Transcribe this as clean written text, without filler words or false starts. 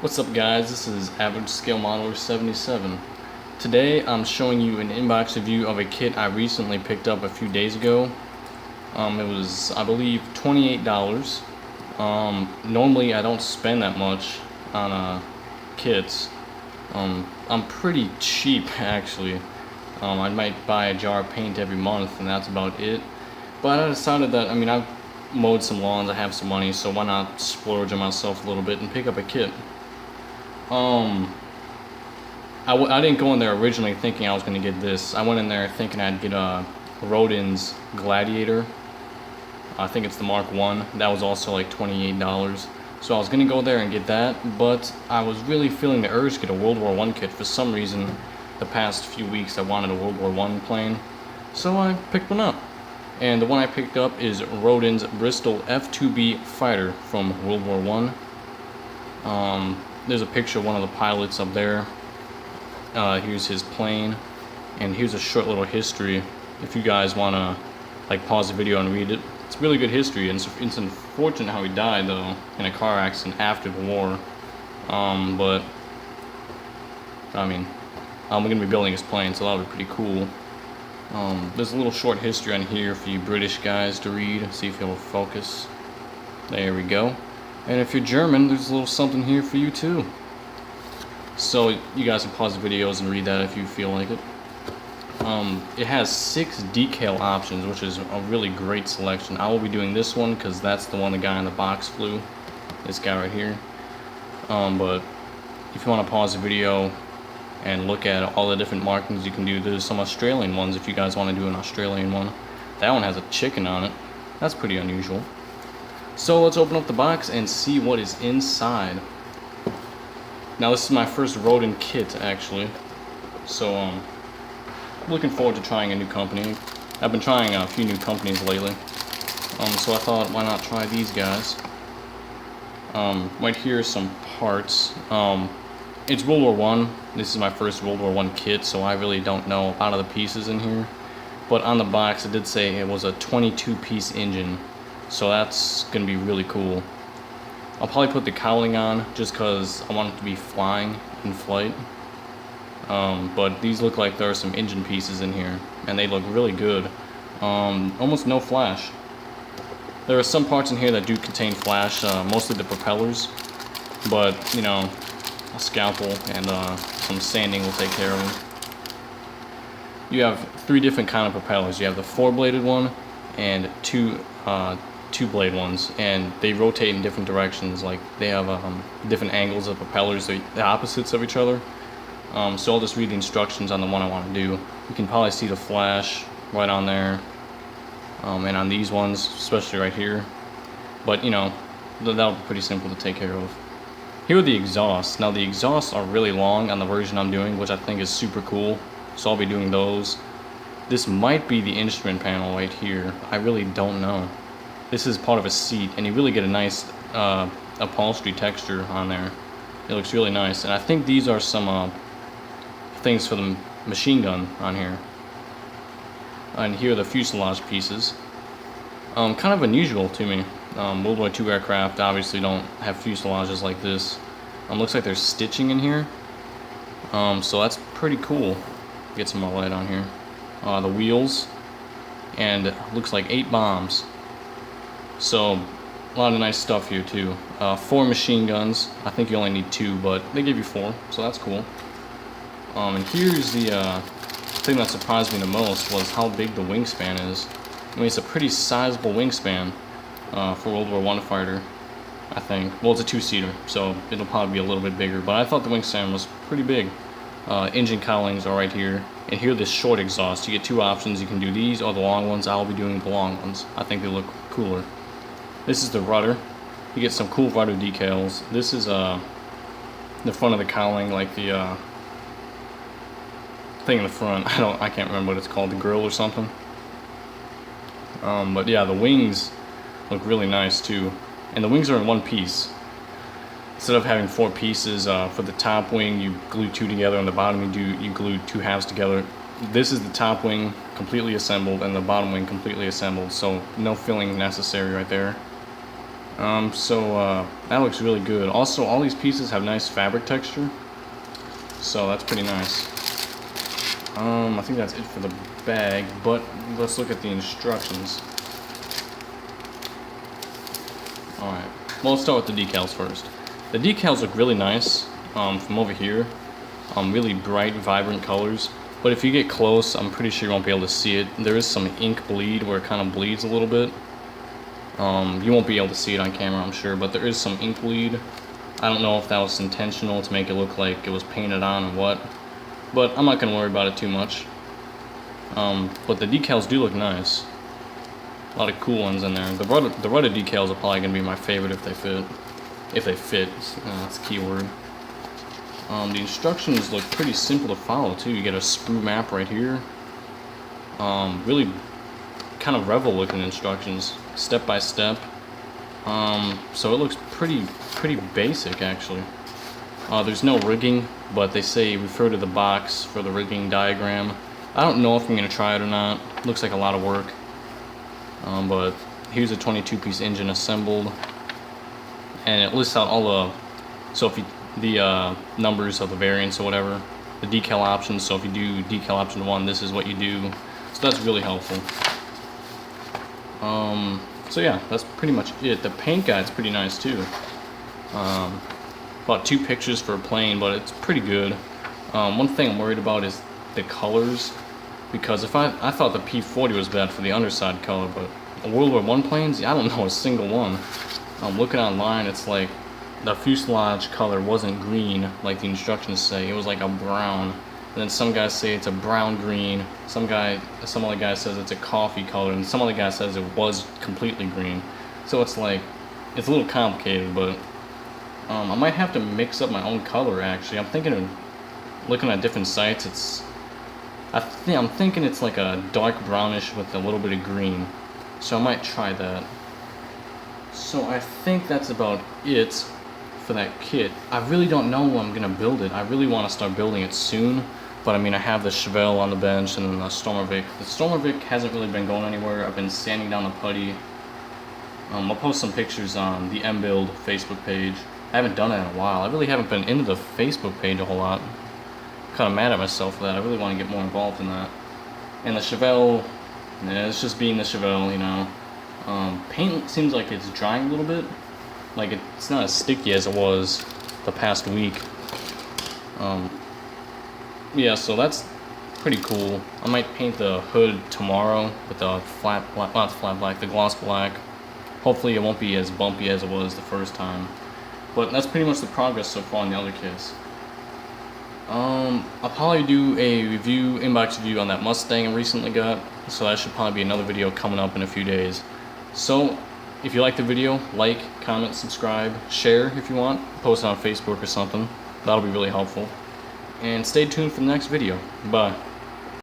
What's up guys, this is Average Scale Modeler 77. Today I'm showing you an inbox review of a kit I recently picked up a few days ago. It was, I believe, $28. Normally I don't spend that much on kits. I'm pretty cheap actually. I might buy a jar of paint every month and that's about it. But I decided that, I've mowed some lawns, I have some money, so why not splurge on myself a little bit and pick up a kit. I didn't go in there originally thinking I was going to get this. I went in there thinking I'd get Roden's Gladiator. I think it's the Mark 1. That was also like $28. So I was going to go there and get that, but I was really feeling the urge to get a World War I kit. For some reason, the past few weeks I wanted a World War I plane. So I picked one up. And the one I picked up is Roden's Bristol F2B fighter from World War I. There's a picture of one of the pilots up there. Here's his plane, and here's a short little history. If you guys want to pause the video and read it, it's really good history. And it's unfortunate how he died though in a car accident after the war. But we're gonna be building his plane, so that'll be pretty cool. There's a little short history on here for you British guys to read. See if it'll focus. There we go. And if you're German, there's a little something here for you too. So you guys can pause the videos and read that if you feel like it. It has 6 decal options, which is a really great selection. I will be doing this one because that's the one the guy in the box flew. This guy right here. But if you want to pause the video and look at all the different markings you can do, there's some Australian ones if you guys want to do an Australian one. That one has a chicken on it. That's pretty unusual. So let's open up the box and see what is inside. Now this is my first Roden kit actually, so I'm looking forward to trying a new company. I've been trying a few new companies lately, so I thought why not try these guys. Right here are some parts. It's World War I. This is my first World War I kit, so I really don't know a lot of the pieces in here. But on the box it did say it was a 22-piece engine. So that's going to be really cool. I'll probably put the cowling on just because I want it to be flying in flight. But these look like there are some engine pieces in here, and they look really good. Almost no flash. There are some parts in here that do contain flash, mostly the propellers. But, a scalpel and some sanding will take care of them. You have 3 different kind of propellers. You have the 4-bladed one and 2-blade ones, and they rotate in different directions. Like they have different angles of propellers, they're the opposites of each other. So I'll just read the instructions on the one I want to do. You can probably see the flash right on there, and on these ones, especially right here. But that'll be pretty simple to take care of. Here are the exhausts. Now the exhausts are really long on the version I'm doing, which I think is super cool. So I'll be doing those. This might be the instrument panel right here. I really don't know. This is part of a seat, and you really get a nice upholstery texture on there. It looks really nice, and I think these are some things for the machine gun on here. And here are the fuselage pieces. Kind of unusual to me. World War II aircraft obviously don't have fuselages like this. Looks like there's stitching in here. So that's pretty cool. Get some more light on here. The wheels, and looks like 8 bombs. So, a lot of nice stuff here too. 4 machine guns. I think you only need 2, but they give you 4, so that's cool. And here's the thing that surprised me the most was how big the wingspan is. It's a pretty sizable wingspan for World War I fighter, I think. Well, it's a 2-seater, so it'll probably be a little bit bigger, but I thought the wingspan was pretty big. Engine cowlings are right here. And here this short exhaust. You get 2 options. You can do these or the long ones. I'll be doing the long ones. I think they look cooler. This is the rudder. You get some cool rudder decals. This is the front of the cowling, like the thing in the front. I can't remember what it's called, the grill or something. But yeah, the wings look really nice too. And the wings are in one piece. Instead of having 4 pieces, for the top wing you glue 2 together, and the bottom you glue 2 halves together. This is the top wing completely assembled and the bottom wing completely assembled, so no filling necessary right there. That looks really good. Also, all these pieces have nice fabric texture, so that's pretty nice. I think that's it for the bag, but let's look at the instructions. Alright, well, let's start with the decals first. The decals look really nice from over here. Really bright, vibrant colors. But if you get close, I'm pretty sure you won't be able to see it. There is some ink bleed where it kind of bleeds a little bit. You won't be able to see it on camera, I'm sure, but there is some ink bleed. I don't know if that was intentional to make it look like it was painted on or what, but I'm not going to worry about it too much. But the decals do look nice. A lot of cool ones in there. The rudder decals are probably going to be my favorite if they fit. If they fit, that's a key word. The instructions look pretty simple to follow too. You get a sprue map right here. Really kind of Revel looking instructions, step by step. So it looks pretty basic actually. There's no rigging, but they say refer to the box for the rigging diagram. I don't know if I'm gonna try it or not. Looks like a lot of work. But here's a 22-piece engine assembled, and it lists out all the numbers of the variants or whatever, the decal options. So if you do decal option 1, this is what you do. So that's really helpful. So yeah, that's pretty much it. The paint guide's pretty nice too. About 2 pictures for a plane, but it's pretty good. One thing I'm worried about is the colors, because if I thought the P40 was bad for the underside color, but World War I planes, I don't know a single one. Looking online, it's like the fuselage color wasn't green like the instructions say. It was like a brown. And then some guys say it's a brown green. Some other guy says it's a coffee color, and some other guy says it was completely green. So it's like, it's a little complicated, but I might have to mix up my own color actually. I'm thinking of looking at different sites. I'm thinking it's like a dark brownish with a little bit of green. So I might try that. So I think that's about it for that kit. I really don't know when I'm gonna build it. I really want to start building it soon. But I mean, I have the Chevelle on the bench and then the Stormervik. The Stormervik hasn't really been going anywhere. I've been sanding down the putty. I'll post some pictures on the MBuild Facebook page. I haven't done it in a while. I really haven't been into the Facebook page a whole lot. I'm kind of mad at myself for that. I really want to get more involved in that. And the Chevelle, yeah, it's just being the Chevelle, you know. Paint seems like it's drying a little bit. Like it's not as sticky as it was the past week. Yeah, so that's pretty cool. I might paint the hood tomorrow with the flat black, not the flat black, the gloss black. Hopefully it won't be as bumpy as it was the first time. But that's pretty much the progress so far on the other kits. I'll probably do a review, inbox review on that Mustang I recently got. So that should probably be another video coming up in a few days. So if you like the video, like, comment, subscribe, share if you want, post it on Facebook or something. That'll be really helpful. And stay tuned for the next video. Bye.